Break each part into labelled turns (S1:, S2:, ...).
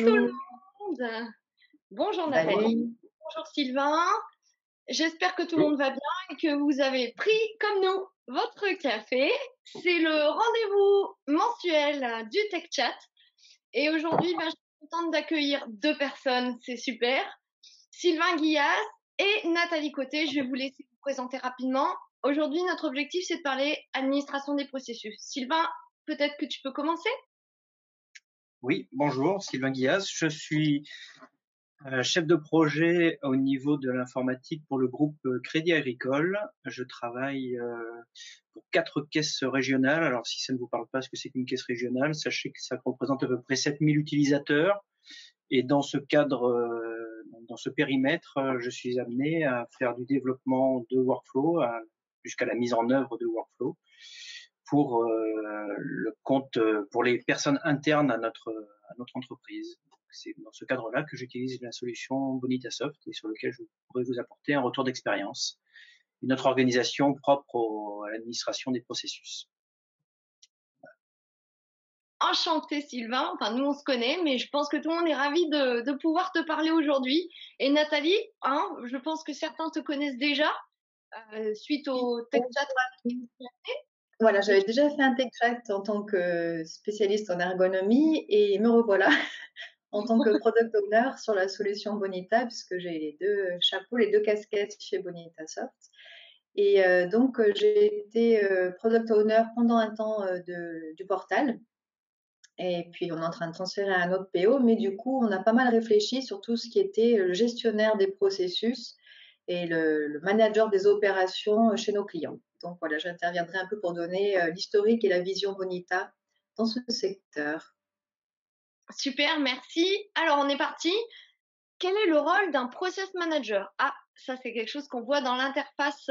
S1: tout le
S2: Bonjour,
S1: monde. Bonjour Nathalie,
S2: salut.
S1: bonjour Sylvain. J'espère que tout le
S2: Bonjour.
S1: monde va bien et que vous avez pris, comme nous, votre café. C'est le rendez-vous mensuel du Tech Chat. Et aujourd'hui, je suis contente d'accueillir deux personnes, c'est super. Sylvain Guillas et Nathalie Côté. Je vais vous laisser vous présenter rapidement. Aujourd'hui, notre objectif, c'est de parler administration des processus. Sylvain, peut-être que tu peux commencer?
S2: Oui, bonjour, Sylvain Guillas. Je suis chef de projet au niveau de l'informatique pour le groupe Crédit Agricole. Je travaille pour 4 caisses régionales. Alors, si ça ne vous parle pas ce que c'est qu'une caisse régionale, sachez que ça représente à peu près 7000 utilisateurs. Et dans ce cadre, dans ce périmètre, je suis amené à faire du développement de workflow jusqu'à la mise en œuvre de workflow pour le compte, pour les personnes internes à notre entreprise. C'est dans ce cadre-là que j'utilise la solution Bonitasoft et sur lequel je pourrais vous apporter un retour d'expérience. Notre organisation propre à l'administration des processus.
S1: Enchantée Sylvain, enfin nous on se connaît, mais je pense que tout le monde est ravi de pouvoir te parler aujourd'hui. Et Nathalie, hein, je pense que certains te connaissent déjà suite au Tech Chat.
S2: Voilà,
S1: Et
S2: j'avais déjà fait un tech chat en tant que spécialiste en ergonomie et me revoilà en tant que product owner sur la solution Bonita, puisque j'ai les deux chapeaux, les deux casquettes chez Bonitasoft. Et donc, j'ai été product owner pendant un temps du portal. Et puis, on est en train de transférer à un autre PO, mais du coup, on a pas mal réfléchi sur tout ce qui était le gestionnaire des processus et le manager des opérations chez nos clients. Donc voilà, j'interviendrai un peu pour donner l'historique et la vision Bonita dans ce secteur.
S1: super, merci. Alors on est parti. Quel est le rôle d'un process manager? Ah, ça c'est quelque chose qu'on voit dans l'interface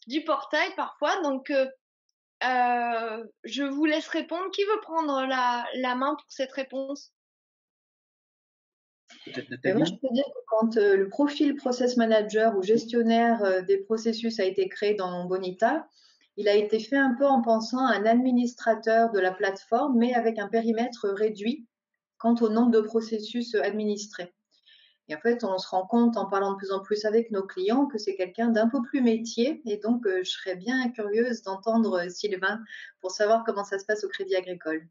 S1: du portail parfois. Donc je vous laisse répondre. Qui veut prendre la main pour cette réponse?
S2: Peut-être Moi, je Nathalie? peux dire que quand le profil process manager ou gestionnaire des processus a été créé dans Bonita, il a été fait un peu en pensant à un administrateur de la plateforme, mais avec un périmètre réduit quant au nombre de processus administrés. Et en fait, on se rend compte en parlant de plus en plus avec nos clients que c'est quelqu'un d'un peu plus métier. Et donc, je serais bien curieuse d'entendre Sylvain pour savoir comment ça se passe au Crédit Agricole.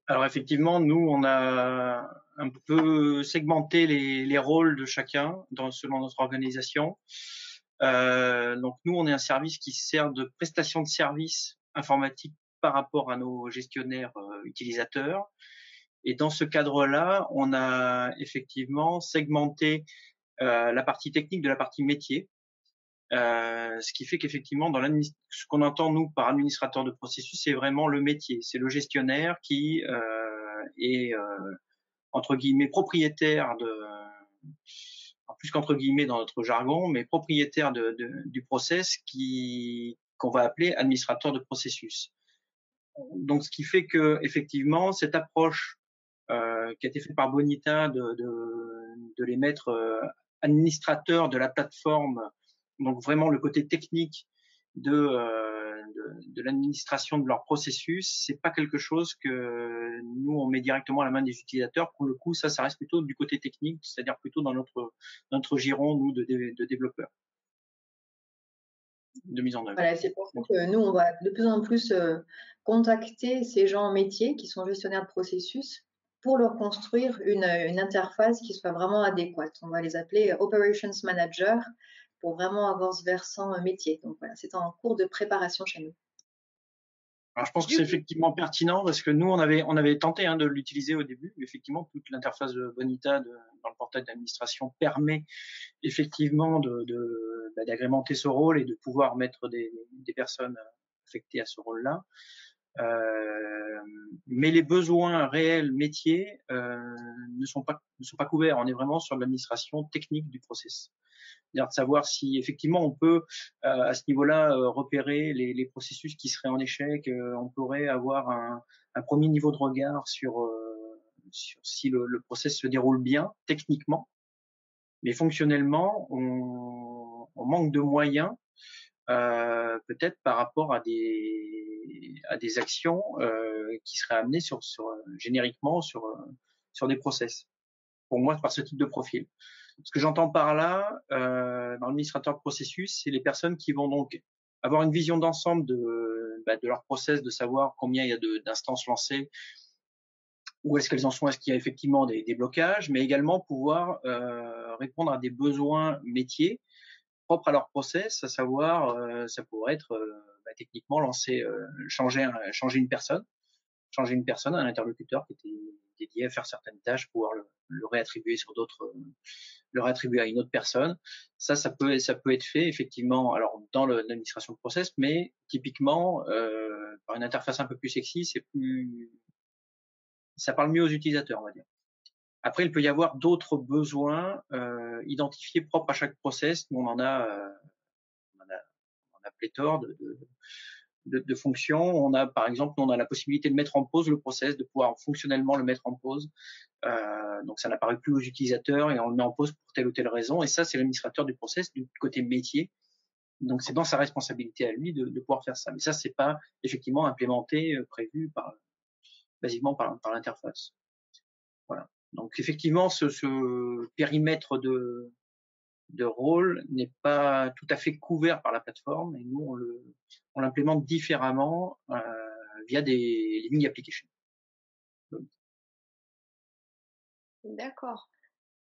S2: Alors effectivement, nous, on a un peu segmenté les rôles de chacun selon notre organisation. Donc nous, on est un service qui sert de prestation de services informatiques par rapport à nos gestionnaires utilisateurs. Et dans ce cadre-là, on a effectivement segmenté la partie technique de la partie métier. Ce qui fait qu'effectivement, ce qu'on entend nous par administrateur de processus, c'est vraiment le métier, c'est le gestionnaire qui est entre guillemets propriétaire plus qu'entre guillemets dans notre jargon, mais propriétaire du process qu'on va appeler administrateur de processus. Donc, ce qui fait que effectivement, cette approche qui a été faite par Bonita de les mettre administrateurs de la plateforme, donc vraiment le côté technique de l'administration de leur processus, c'est pas quelque chose que nous on met directement à la main des utilisateurs. Pour le coup, ça reste plutôt du côté technique, c'est-à-dire plutôt dans notre giron nous de développeurs, de mise en œuvre. Voilà, c'est pour ça que nous, on va de plus en plus contacter ces gens métiers qui sont gestionnaires de processus pour leur construire une interface qui soit vraiment adéquate. On va les appeler Operations Manager pour vraiment avoir ce versant métier. Donc voilà, c'est en cours de préparation chez nous. Alors, je pense que
S1: Du
S2: c'est
S1: coup,
S2: effectivement pertinent parce que nous, on avait tenté de l'utiliser au début. Effectivement, toute l'interface de Bonita dans le portail d'administration permet effectivement d'agrémenter ce rôle et de pouvoir mettre des personnes affectées à ce rôle-là. Mais les besoins réels métiers ne sont pas couverts. On est vraiment sur l'administration technique du process. C'est-à-dire de savoir si effectivement on peut à ce niveau-là repérer les processus qui seraient en échec. On pourrait avoir un premier niveau de regard sur si le process se déroule bien techniquement, mais fonctionnellement on manque de moyens peut-être par rapport à des actions qui seraient amenées génériquement sur
S3: sur des process, pour moi, par ce type de profil. Ce que j'entends par là, dans l'administrateur de processus, c'est les personnes qui vont donc avoir une vision d'ensemble de leur process, de savoir combien il y a d'instances lancées, où est-ce qu'elles en sont, est-ce qu'il y a effectivement des blocages, mais également pouvoir répondre à des besoins métiers propres à leur process, à savoir, ça pourrait être techniquement lancer, changer une personne, un interlocuteur qui était dédié à faire certaines tâches, pouvoir le réattribuer sur d'autres, le réattribuer à une autre personne. Ça peut être fait effectivement, alors dans l'administration de process, mais typiquement par une interface un peu plus sexy, ça parle mieux aux utilisateurs, on va dire. Après, il peut y avoir d'autres besoins identifiés propres à chaque process. Nous, on en a pléthore de fonctions. On a, par exemple, on a la possibilité de mettre en pause le process, de pouvoir fonctionnellement le mettre en pause. Donc, ça n'apparaît plus aux utilisateurs et on le met en pause pour telle ou telle raison. Et ça, c'est l'administrateur du process du côté métier. Donc, c'est dans sa responsabilité à lui de pouvoir faire ça. Mais ça, c'est pas effectivement implémenté, prévu basiquement par l'interface. Voilà. Donc, effectivement, ce périmètre de rôle n'est pas tout à fait couvert par la plateforme et nous, on l'implémente différemment via des Living Applications.
S1: D'accord,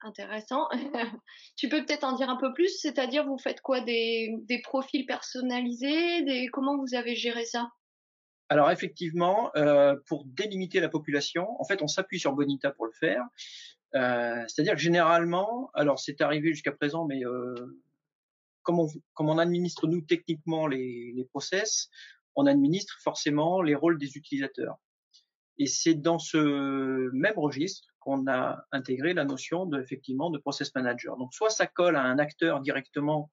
S1: intéressant. Tu peux peut-être en dire un peu plus, c'est-à-dire vous faites quoi, des profils personnalisés, comment vous avez géré ça?
S3: Alors effectivement, pour délimiter la population, en fait, on s'appuie sur Bonita pour le faire. C'est-à-dire que généralement, alors c'est arrivé jusqu'à présent, mais comme on administre nous techniquement les process, on administre forcément les rôles des utilisateurs. Et c'est dans ce même registre qu'on a intégré la notion effectivement de process manager. Donc soit ça colle à un acteur directement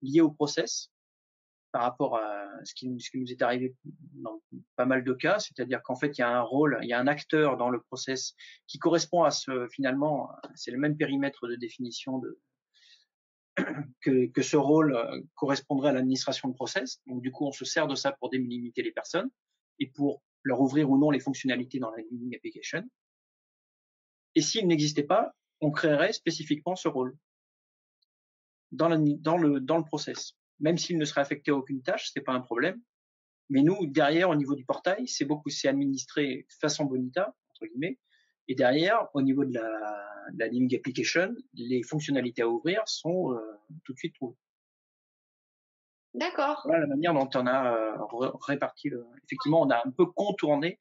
S3: lié au process, par rapport à ce qui nous est arrivé dans pas mal de cas, c'est-à-dire qu'en fait il y a un rôle, il y a un acteur dans le process qui correspond à finalement, c'est le même périmètre de définition que ce rôle correspondrait à l'administration de process. Donc du coup on se sert de ça pour délimiter les personnes et pour leur ouvrir ou non les fonctionnalités dans la Living Application. Et s'il n'existait pas, on créerait spécifiquement ce rôle dans le process. Même s'il ne serait affecté à aucune tâche, c'est pas un problème. Mais nous, derrière, au niveau du portail, c'est administré façon Bonita, entre guillemets. Et derrière, au niveau de la Living Application, les fonctionnalités à ouvrir sont tout de suite trouvées.
S1: D'accord.
S3: Voilà la manière dont on a réparti effectivement, on a un peu contourné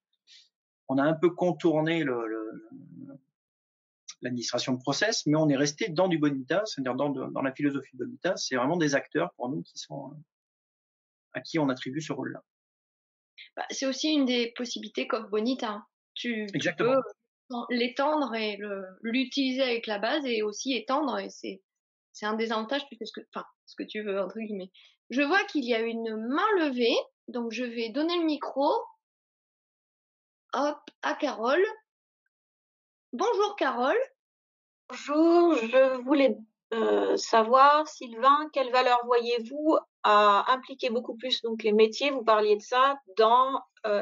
S3: l'administration de process, mais on est resté dans du Bonita, c'est-à-dire dans la philosophie de Bonita. C'est vraiment des acteurs pour nous à qui on attribue ce rôle-là.
S1: Bah, c'est aussi une des possibilités qu'offre Bonita. Tu
S3: Exactement.
S1: peux l'étendre et l'utiliser avec la base et aussi étendre et c'est un désavantage puisque ce que tu veux entre guillemets. Je vois qu'il y a une main levée, donc je vais donner le micro, hop, à Carole. Bonjour Carole.
S4: Bonjour, je voulais savoir, Sylvain, quelle valeur voyez-vous à impliquer beaucoup plus donc les métiers, vous parliez de ça,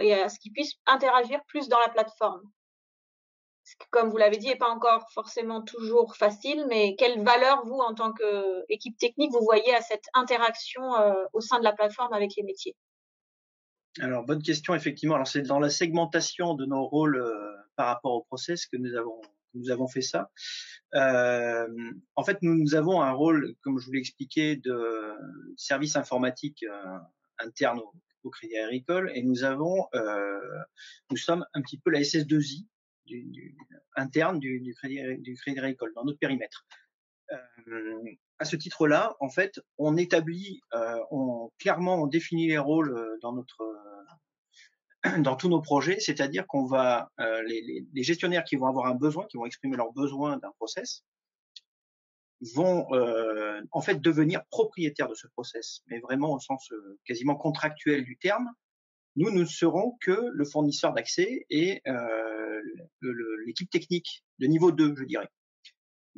S4: et à ce qu'ils puissent interagir plus dans la plateforme? Ce qui, comme vous l'avez dit, n'est pas encore forcément toujours facile, mais quelle valeur, vous, en tant qu'équipe technique, vous voyez à cette interaction au sein de la plateforme avec les métiers?
S3: Alors, bonne question, effectivement. Alors, c'est dans la segmentation de nos rôles par rapport au process que nous avons fait ça. En fait, nous avons un rôle, comme je vous l'ai expliqué, de service informatique interne au Crédit Agricole, et nous sommes un petit peu la SS2I interne du Crédit Agricole dans notre périmètre. À ce titre-là, en fait, clairement on définit les rôles dans tous nos projets, c'est-à-dire qu'on va les gestionnaires qui vont avoir un besoin, qui vont exprimer leur besoin d'un process, vont en fait devenir propriétaires de ce process, mais vraiment au sens quasiment contractuel du terme. Nous ne serons que le fournisseur d'accès et l'équipe technique de niveau 2, je dirais.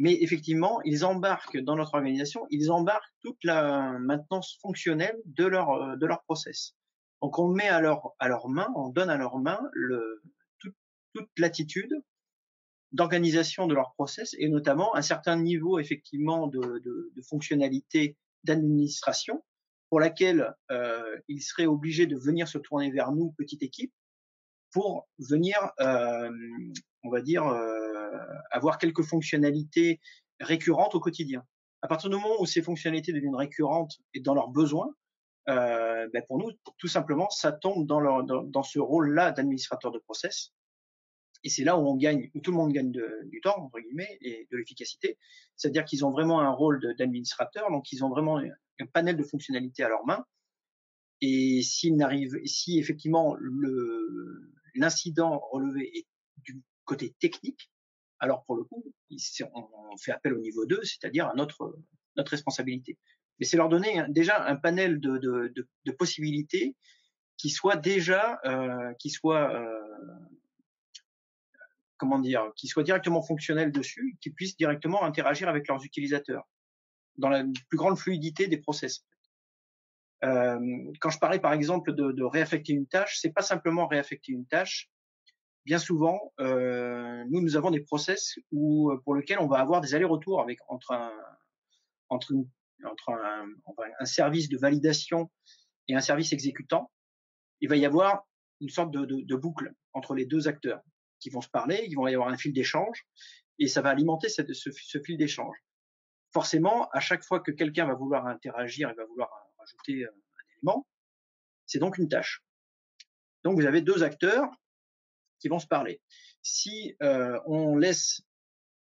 S3: Mais effectivement, ils embarquent dans notre organisation, ils embarquent toute la maintenance fonctionnelle de leur process. Donc on met à leur main, on donne à leur main toute latitude d'organisation de leur process et notamment un certain niveau effectivement de fonctionnalité d'administration pour laquelle ils seraient obligés de venir se tourner vers nous, petite équipe, pour venir, on va dire, avoir quelques fonctionnalités récurrentes au quotidien. À partir du moment où ces fonctionnalités deviennent récurrentes et dans leurs besoins, ben pour nous, tout simplement, ça tombe dans ce rôle-là d'administrateur de process. Et c'est là où on gagne, où tout le monde gagne du temps, entre guillemets, et de l'efficacité. C'est-à-dire qu'ils ont vraiment un rôle d'administrateur, donc ils ont vraiment un panel de fonctionnalités à leurs mains. Et si effectivement l'incident relevé est du côté technique, alors pour le coup, on fait appel au niveau 2, c'est-à-dire à notre responsabilité. Mais c'est leur donner déjà un panel de possibilités qui soit déjà, qui soit directement fonctionnel dessus, qui puissent directement interagir avec leurs utilisateurs dans la plus grande fluidité des process. Quand je parlais par exemple de réaffecter une tâche, c'est pas simplement réaffecter une tâche. Bien souvent, nous avons des process pour lesquels on va avoir des allers-retours entre un service de validation et un service exécutant. Il va y avoir une sorte de boucle entre les deux acteurs qui vont se parler, il va y avoir un fil d'échange et ça va alimenter ce fil d'échange. Forcément, à chaque fois que quelqu'un va vouloir interagir, il va vouloir rajouter un élément, c'est donc une tâche. Donc vous avez deux acteurs qui vont se parler. Si on laisse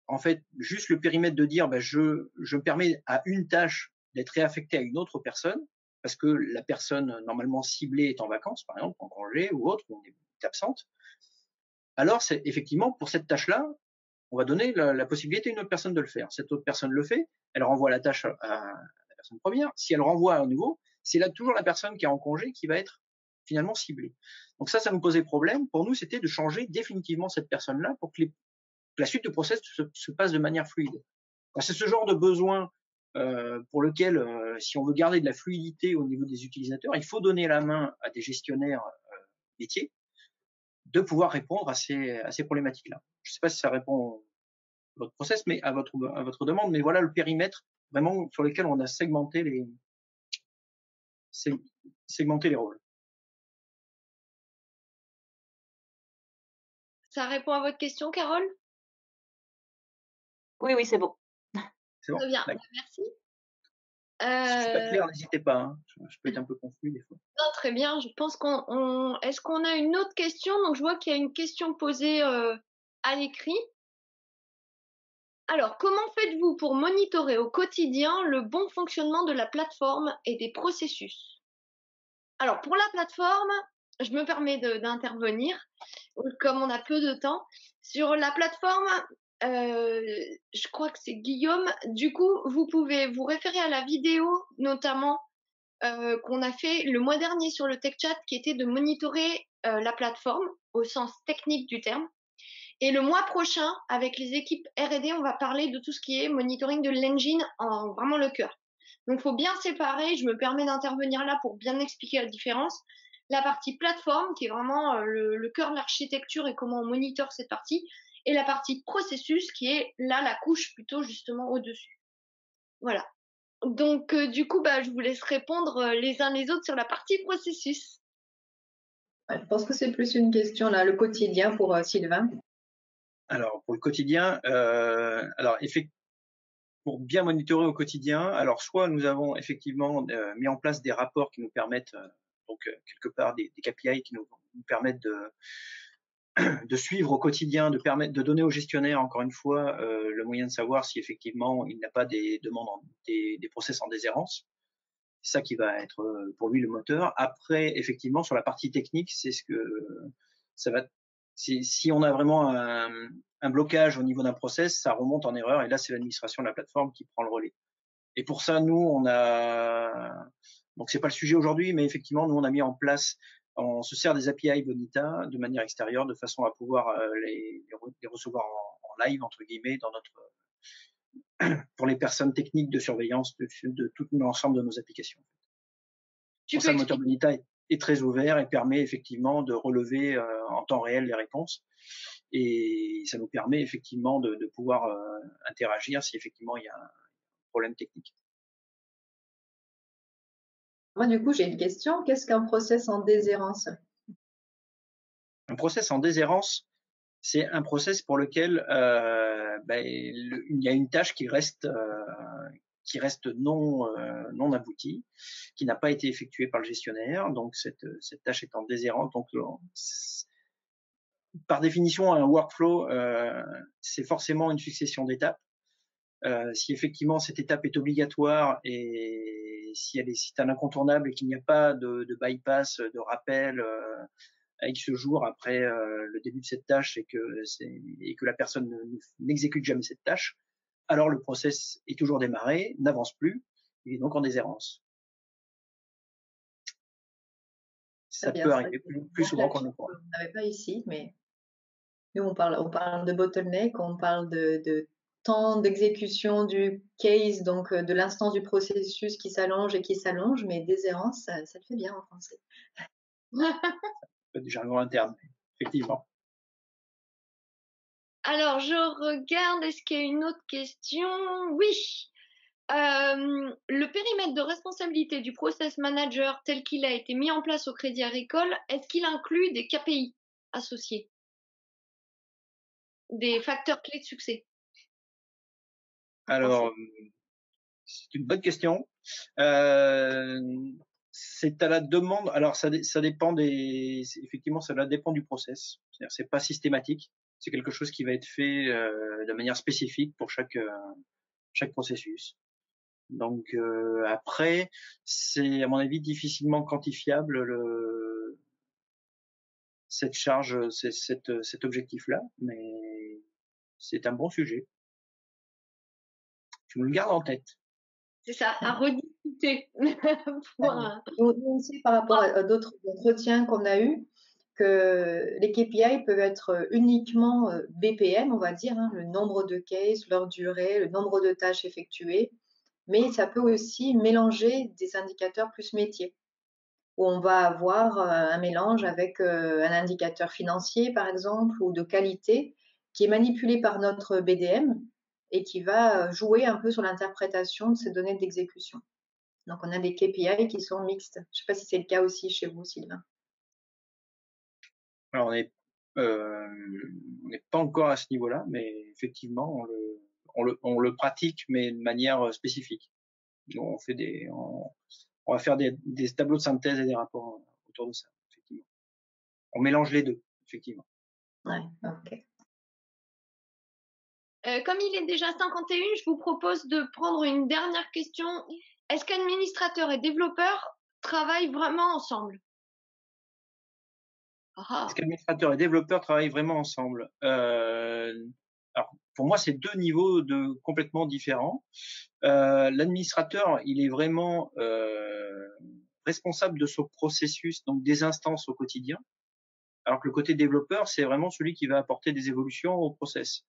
S3: en fait juste le périmètre de dire je permets à une tâche d'être réaffectée à une autre personne, parce que la personne normalement ciblée est en vacances, par exemple, en congé ou autre, ou est absente, alors c'est effectivement pour cette tâche-là, on va donner la possibilité à une autre personne de le faire. Cette autre personne le fait, elle renvoie la tâche à la personne première. Si elle renvoie à nouveau, c'est là toujours la personne qui est en congé qui va être finalement ciblée. Donc ça nous posait problème. Pour nous, c'était de changer définitivement cette personne-là pour que la suite de process se passe de manière fluide. C'est ce genre de besoin pour lequel, si on veut garder de la fluidité au niveau des utilisateurs, il faut donner la main à des gestionnaires métiers de pouvoir répondre à ces problématiques-là. Je ne sais pas si ça répond à votre process, mais à votre demande, mais voilà le périmètre vraiment sur lequel on a segmenté les rôles.
S1: Ça répond à votre question, Carole?
S4: Oui, c'est bon.
S3: C'est bon.
S1: Très bien, merci.
S3: Si je suis pas clair, n'hésitez pas. Hein. Je peux être un peu confus des fois.
S1: Non, très bien. Je pense est-ce qu'on a une autre question? Donc, je vois qu'il y a une question posée à l'écrit. Alors, comment faites-vous pour monitorer au quotidien le bon fonctionnement de la plateforme et des processus? Alors, pour la plateforme, je me permets d'intervenir, comme on a peu de temps. Sur la plateforme, je crois que c'est Guillaume. Du coup, vous pouvez vous référer à la vidéo, notamment, qu'on a fait le mois dernier sur le TechChat, qui était de monitorer la plateforme au sens technique du terme. Et le mois prochain, avec les équipes R&D, on va parler de tout ce qui est monitoring de l'engine en vraiment le cœur. Donc, il faut bien séparer. Je me permets d'intervenir là pour bien expliquer la différence. La partie plateforme, qui est vraiment le cœur de l'architecture et comment on monitore cette partie, et la partie processus, qui est là la couche plutôt justement au-dessus. Voilà. Donc, du coup, je vous laisse répondre les uns les autres sur la partie processus.
S2: Je pense que c'est plus une question, là, le quotidien pour Sylvain.
S3: Alors, pour le quotidien, pour bien monitorer au quotidien, alors soit nous avons effectivement mis en place des rapports qui nous permettent, quelque part des KPI qui nous permettent de suivre au quotidien, de donner au gestionnaire, encore une fois, le moyen de savoir si effectivement il n'a pas des demandes, des process en déshérence. C'est ça qui va être pour lui le moteur. Après, effectivement, sur la partie technique, c'est ce que ça va. Si on a vraiment un blocage au niveau d'un process, ça remonte en erreur et là, c'est l'administration de la plateforme qui prend le relais. Et pour ça, nous, donc c'est pas le sujet aujourd'hui, mais effectivement, nous, on a mis en place, on se sert des API Bonita de manière extérieure de façon à pouvoir les recevoir en live, entre guillemets, pour les personnes techniques de surveillance de tout l'ensemble de nos applications. Pour ça, le moteur Bonita est très ouvert et permet effectivement de relever en temps réel les réponses. et ça nous permet effectivement de pouvoir interagir si effectivement il y a un problème technique.
S2: Moi, du coup, j'ai une question. Qu'est-ce qu'un process en déshérence?
S3: Un process en déshérence, c'est un process pour lequel il y a une tâche qui reste non aboutie, qui n'a pas été effectuée par le gestionnaire. Donc cette tâche est en déshérence. Donc par définition, un workflow, c'est forcément une succession d'étapes. Si effectivement cette étape est obligatoire et si c'est un incontournable et qu'il n'y a pas de bypass, de rappel à X jours après le début de cette tâche et que la personne n'exécute jamais cette tâche, alors le process est toujours démarré, n'avance plus, il est donc en déshérence. Ça peut arriver plus souvent qu'on le croit.
S2: On n'avait pas ici, mais nous on parle de bottleneck, on parle de temps d'exécution du case, donc de l'instance du processus qui s'allonge et qui s'allonge, mais déshérence, ça le fait bien en français.
S3: Du jargon interne, effectivement.
S1: Alors, je regarde, est-ce qu'il y a une autre question? Oui. Le périmètre de responsabilité du process manager tel qu'il a été mis en place au Crédit Agricole, est-ce qu'il inclut des KPI associés? Des facteurs clés de succès?
S3: Alors, c'est une bonne question. C'est à la demande. Alors, ça dépend effectivement, ça dépend du process. C'est-à-dire, c'est pas systématique. C'est quelque chose qui va être fait de manière spécifique pour chaque processus. Donc après, c'est à mon avis difficilement quantifiable cette charge, cet objectif-là, mais c'est un bon sujet. Je me le garde en tête.
S1: C'est ça, à rediscuter.
S2: Nous aussi, par rapport à d'autres entretiens qu'on a eus, que les KPI peuvent être uniquement BPM, on va dire, hein, le nombre de cases, leur durée, le nombre de tâches effectuées, mais ça peut aussi mélanger des indicateurs plus métiers, où on va avoir un mélange avec un indicateur financier, par exemple, ou de qualité, qui est manipulé par notre BDM et qui va jouer un peu sur l'interprétation de ces données d'exécution. Donc, on a des KPI qui sont mixtes. Je ne sais pas si c'est le cas aussi chez vous, Sylvain.
S3: Alors, on n'est pas encore à ce niveau-là, mais effectivement, on le pratique, mais de manière spécifique. On va faire des tableaux de synthèse et des rapports autour de ça, effectivement. On mélange les deux, effectivement.
S2: Ouais, ok.
S1: Comme il est déjà 51, je vous propose de prendre une dernière question. Est-ce qu'administrateurs et développeurs travaillent vraiment ensemble?
S3: Est-ce qu'administrateurs et développeurs travaillent vraiment ensemble? Alors, pour moi, c'est deux niveaux complètement différents. L'administrateur, il est vraiment responsable de son processus, donc des instances au quotidien, alors que le côté développeur, c'est vraiment celui qui va apporter des évolutions au process.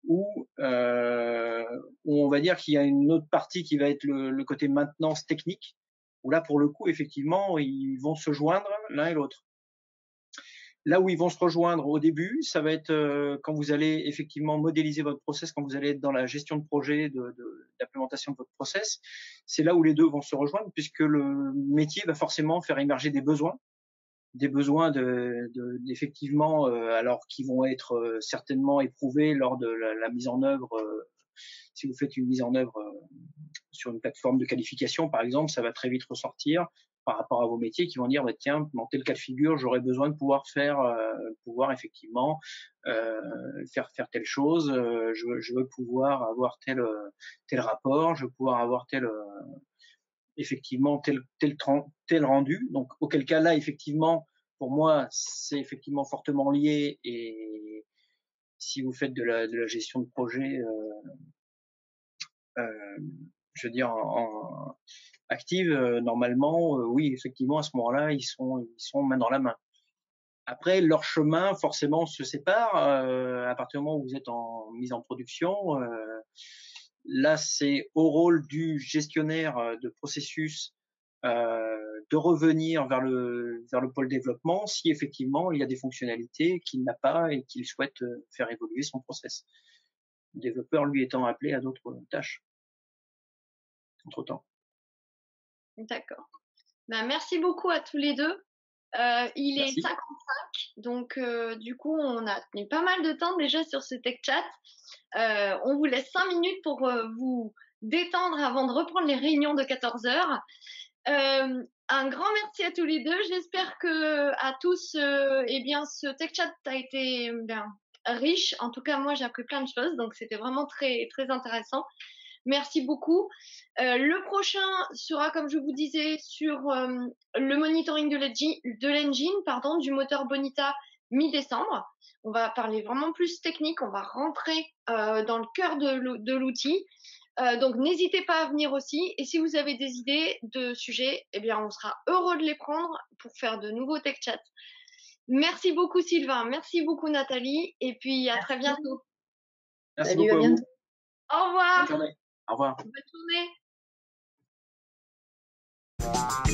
S3: Où on va dire qu'il y a une autre partie qui va être le côté maintenance technique, où là, pour le coup, effectivement, ils vont se joindre l'un et l'autre. Là où ils vont se rejoindre au début, ça va être quand vous allez effectivement modéliser votre process, quand vous allez être dans la gestion de projet, d'implémentation de votre process, c'est là où les deux vont se rejoindre, puisque le métier va forcément faire émerger des besoins effectivement, alors qui vont être certainement éprouvés lors de la mise en œuvre. Si vous faites une mise en œuvre sur une plateforme de qualification, par exemple, ça va très vite ressortir par rapport à vos métiers qui vont dire, bah, tiens, dans tel cas de figure, j'aurais besoin de pouvoir effectivement faire telle chose. Je veux pouvoir avoir tel rapport. Je veux pouvoir avoir effectivement tel rendu. Donc auquel cas là, effectivement, pour moi, c'est effectivement fortement lié. Et si vous faites de la gestion de projet, je veux dire active, normalement, oui, effectivement, à ce moment-là, ils sont main dans la main. Après, leur chemin forcément se sépare à partir du moment où vous êtes en mise en production. Là, c'est au rôle du gestionnaire de processus de revenir vers le pôle développement si effectivement il y a des fonctionnalités qu'il n'a pas et qu'il souhaite faire évoluer son process. Le développeur, lui, étant appelé à d'autres tâches entre-temps.
S1: D'accord. Ben, merci beaucoup à tous les deux. Il est 55, donc du coup, on a tenu pas mal de temps déjà sur ce Tech Chat. On vous laisse 5 minutes pour vous détendre avant de reprendre les réunions de 14 heures. Un grand merci à tous les deux. J'espère que à tous, eh bien, ce Tech Chat a été bien riche. En tout cas, moi, j'ai appris plein de choses, donc c'était vraiment très, très intéressant. Merci beaucoup. Le prochain sera, comme je vous disais, sur le monitoring de l'engine, du moteur Bonita mi-décembre. On va parler vraiment plus technique. On va rentrer dans le cœur de l'outil. Donc, n'hésitez pas à venir aussi. Et si vous avez des idées de sujets, eh bien, on sera heureux de les prendre pour faire de nouveaux Tech Chats. Merci beaucoup, Sylvain. Merci beaucoup, Nathalie. Et puis, à très bientôt.
S3: Merci beaucoup à vous.
S1: Au revoir.
S3: Bonne journée. Au revoir.
S1: Bonne journée.